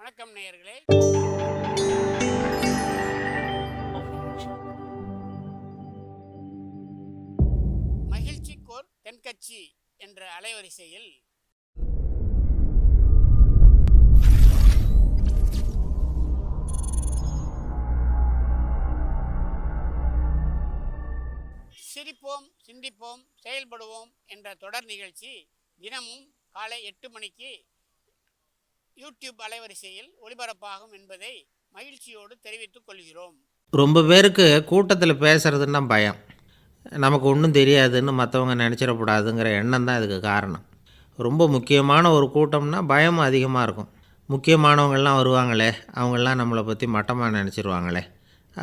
வணக்கம் நேயர்களே. மகிழ்ச்சிக்கோர் தென்கட்சி என்ற அலைவரிசையில் சிரிப்போம், சிந்திப்போம், செயல்படுவோம் என்ற தொடர் நிகழ்ச்சி தினமும் காலை 8 மணிக்கு யூடியூப் அலைவரிசையில் ஒளிபரப்பாகும் என்பதை மகிழ்ச்சியோடு தெரிவித்துக் கொள்கிறோம். ரொம்ப பேருக்கு கூட்டத்தில் பேசுகிறதுன்னா பயம். நமக்கு ஒன்றும் தெரியாதுன்னு மற்றவங்க நினச்சிடக்கூடாதுங்கிற எண்ணம் தான் இதுக்கு காரணம். ரொம்ப முக்கியமான ஒரு கூட்டம்னா பயம் அதிகமாக இருக்கும். முக்கியமானவங்கள்லாம் வருவாங்களே, அவங்களாம் நம்மளை பற்றி மட்டமாக நினச்சிருவாங்களே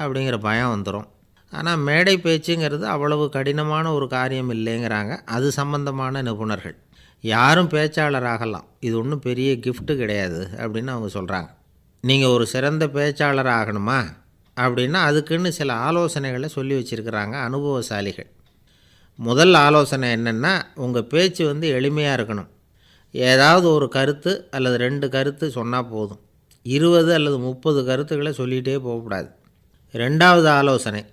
அப்படிங்கிற பயம் வந்துடும். ஆனால் மேடை பேச்சுங்கிறது அவ்வளவு கடினமான ஒரு காரியம் இல்லைங்கிறாங்க அது சம்பந்தமான நிபுணர்கள். யாரும் பேச்சாளர் ஆகலாம், இது ஒன்றும் பெரிய கிஃப்ட்டு கிடையாது அப்படின்னு அவங்க சொல்கிறாங்க. நீங்கள் ஒரு சிறந்த பேச்சாளர் ஆகணுமா அப்படின்னா அதுக்குன்னு சில ஆலோசனைகளை சொல்லி வச்சுருக்கிறாங்க அனுபவசாலிகள். முதல் ஆலோசனை என்னென்னா, உங்கள் பேச்சு எளிமையாக இருக்கணும். ஏதாவது ஒரு கருத்து அல்லது 2 கருத்து சொன்னால் போதும். 20 அல்லது 30 கருத்துக்களை சொல்லிகிட்டே போகக்கூடாது. 2வது ஆலோசனை,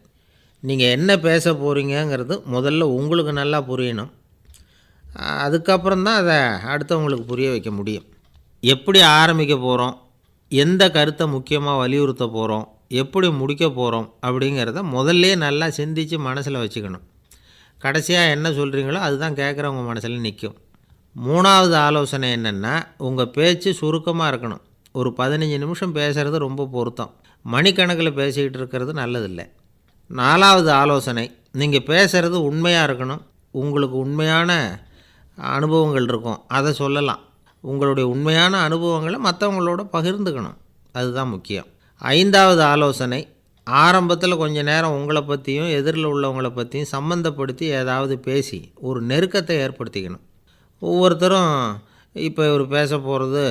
நீங்கள் என்ன பேச போகிறீங்கிறது முதல்ல உங்களுக்கு நல்லா புரியணும். அதுக்கப்புறம் தான் அதை அடுத்தவங்களுக்கு புரிய வைக்க முடியும். எப்படி ஆரம்பிக்க போகிறோம், எந்த கருத்தை முக்கியமாக வலியுறுத்த போகிறோம், எப்படி முடிக்க போகிறோம் அப்படிங்கிறத முதல்லே நல்லா சிந்தித்து மனசில் வச்சுக்கணும். கடைசியாக என்ன சொல்கிறீங்களோ அதுதான் கேட்குறவங்க மனசில் நிற்கும். 3வது ஆலோசனை என்னென்னா, உங்கள் பேச்சு சுருக்கமாக இருக்கணும். ஒரு 15 நிமிஷம் பேசுகிறது ரொம்ப பொருத்தம். மணிக்கணக்கில் பேசிக்கிட்டு இருக்கிறது நல்லதில்லை. 4வது ஆலோசனை, நீங்கள் பேசுகிறது உண்மையாக இருக்கணும். உங்களுக்கு உண்மையான அனுபவங்கள் இருக்கும், அதை சொல்லலாம். உங்களுடைய உண்மையான அனுபவங்களை மற்றவங்களோட பகிர்ந்துக்கணும், அதுதான் முக்கியம். 5வது ஆலோசனை, ஆரம்பத்தில் கொஞ்ச நேரம் உங்களை பற்றியும் எதிரில் உள்ளவங்களை பற்றியும் சம்மந்தப்படுத்தி ஏதாவது பேசி ஒரு நெருக்கத்தை ஏற்படுத்திக்கணும். ஒவ்வொருத்தரும் இப்போ இவர் பேச போகிறது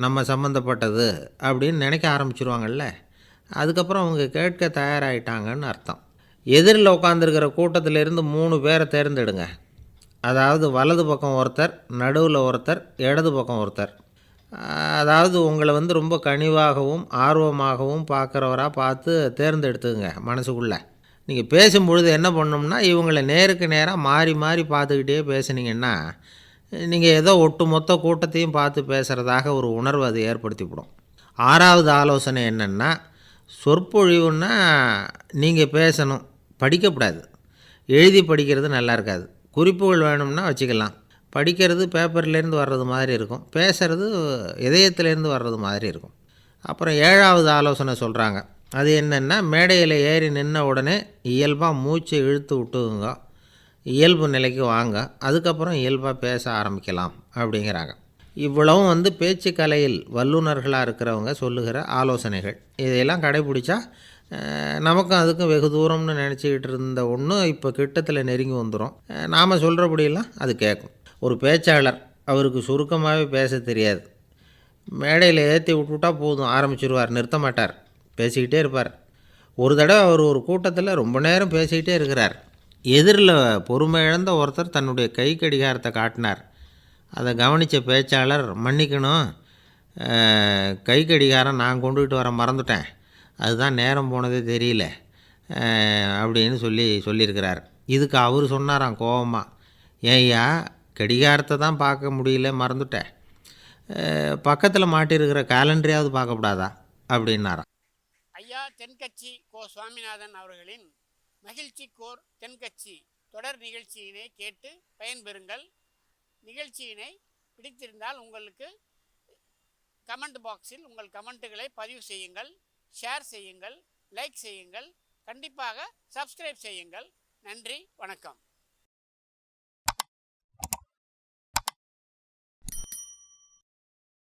நம்ம சம்மந்தப்பட்டது அப்படின்னு நினைக்க ஆரம்பிச்சிருவாங்கல்ல, அதுக்கப்புறம் அவங்க கேட்க தயாராகிட்டாங்கன்னு அர்த்தம். எதிரில் உட்காந்துருக்கிற கூட்டத்திலேருந்து 3 பேரை தேர்ந்தெடுங்க. அதாவது வலது பக்கம் ஒருத்தர், நடுவில் ஒருத்தர், இடது பக்கம் ஒருத்தர். அதாவது உங்களை ரொம்ப கனிவாகவும் ஆர்வமாகவும் பார்க்குறவராக பார்த்து தேர்ந்தெடுத்துங்க மனசுக்குள்ளே. நீங்கள் பேசும்பொழுது என்ன பண்ணணும்னா, இவங்களை நேருக்கு நேராக மாறி மாறி பார்த்துக்கிட்டே பேசுனீங்கன்னா நீங்கள் ஏதோ ஒட்டு மொத்த கூட்டத்தையும் பார்த்து பேசுகிறதாக ஒரு உணர்வு அது ஏற்படுத்திவிடும். 6வது ஆலோசனை என்னென்னா, சொற்பொழிவுன்னா நீங்கள் பேசணும், படிக்கக்கூடாது. எழுதி படிக்கிறது நல்லா இருக்காது. குறிப்புகள் வேணும்னா வச்சுக்கலாம். படிக்கிறது பேப்பர்லேருந்து வர்றது மாதிரி இருக்கும், பேசுகிறது இதயத்திலேருந்து வர்றது மாதிரி இருக்கும். அப்புறம் 7வது ஆலோசனை சொல்கிறாங்க. அது என்னென்னா, மேடையில் ஏறி நின்ன உடனே இயல்பாக மூச்சை இழுத்து விட்டுங்க, இயல்பு நிலைக்கு வாங்க, அதுக்கப்புறம் இயல்பாக பேச ஆரம்பிக்கலாம் அப்படிங்கிறாங்க. இவ்வளவும் பேச்சு கலையில் வல்லுநர்களாக இருக்கிறவங்க சொல்லுகிற ஆலோசனைகள். இதையெல்லாம் கடைப்பிடிச்சா நமக்கும் அதுக்கும் வெகு தூரம்னு நினச்சிக்கிட்டு இருந்த ஒன்று இப்போ கிட்டத்தில் நெருங்கி வந்துடும். நாம் சொல்கிறபடியெல்லாம் அது கேட்கும். ஒரு பேச்சாளர், அவருக்கு சுருக்கமாகவே பேச தெரியாது. மேடையில் ஏற்றி விட்டுவிட்டால் போதும், ஆரம்பிச்சிருவார், நிறுத்த மாட்டார், பேசிக்கிட்டே இருப்பார். ஒரு தடவை அவர் ஒரு கூட்டத்தில் ரொம்ப நேரம் பேசிக்கிட்டே இருக்கிறார். எதிரில் பொறுமை இழந்த ஒருத்தர் தன்னுடைய கை கடிகாரத்தை காட்டினார். அதை கவனித்த பேச்சாளர், மன்னிக்கணும், கை கடிகாரம் நான் கொண்டுகிட்டு வர மறந்துட்டேன், அதுதான் நேரம் போனதே தெரியல அப்படின்னு சொல்லியிருக்கிறார். இதுக்கு அவர் சொன்னாராம் கோபமாக, ஏய்யா கடிகாரத்தை தான் பார்க்க முடியல, மறந்துட்டேன், பக்கத்தில் மாட்டியிருக்கிற கேலண்டரையாவது பார்க்கக்கூடாதா அப்படின்னாராம். ஐயா தென்கட்சி கோ சுவாமிநாதன் அவர்களின் மகிழ்ச்சிக்கோர் தென்கட்சி தொடர் நிகழ்ச்சியினை கேட்டு பயன்பெறுங்கள். நிகழ்ச்சியினை பிடித்திருந்தால் உங்களுக்கு கமெண்ட் பாக்ஸில் உங்கள் கமெண்ட்டுகளை பதிவு செய்யுங்கள், ஷேர் செய்யுங்கள், லைக் செய்யுங்கள், கண்டிப்பாக சப்ஸ்கிரைப் செய்யுங்கள். நன்றி, வணக்கம்.